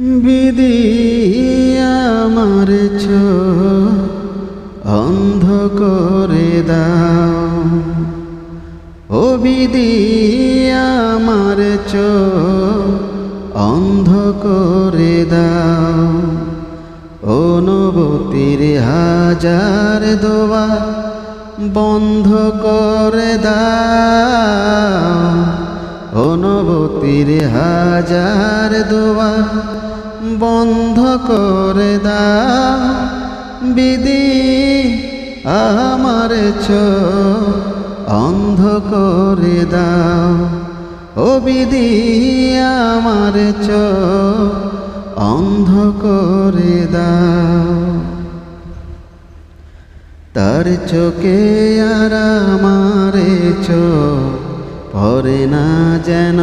বিধি আমার চোখ অন্ধ করে দাও, ও বিধি আমার চোখ অন্ধ করে দাও। অনুভূতির হাজার দুয়ার বন্ধ করে দাও, অনুভূতির হাজার দুয়ার বন্ধ করে দাও। বিধি আমার চোখ অন্ধ করে দাও, ও বিধি আমার চোখ অন্ধ করে দাও। তার চোখে আর আমার চোখ পড়ে না যেন,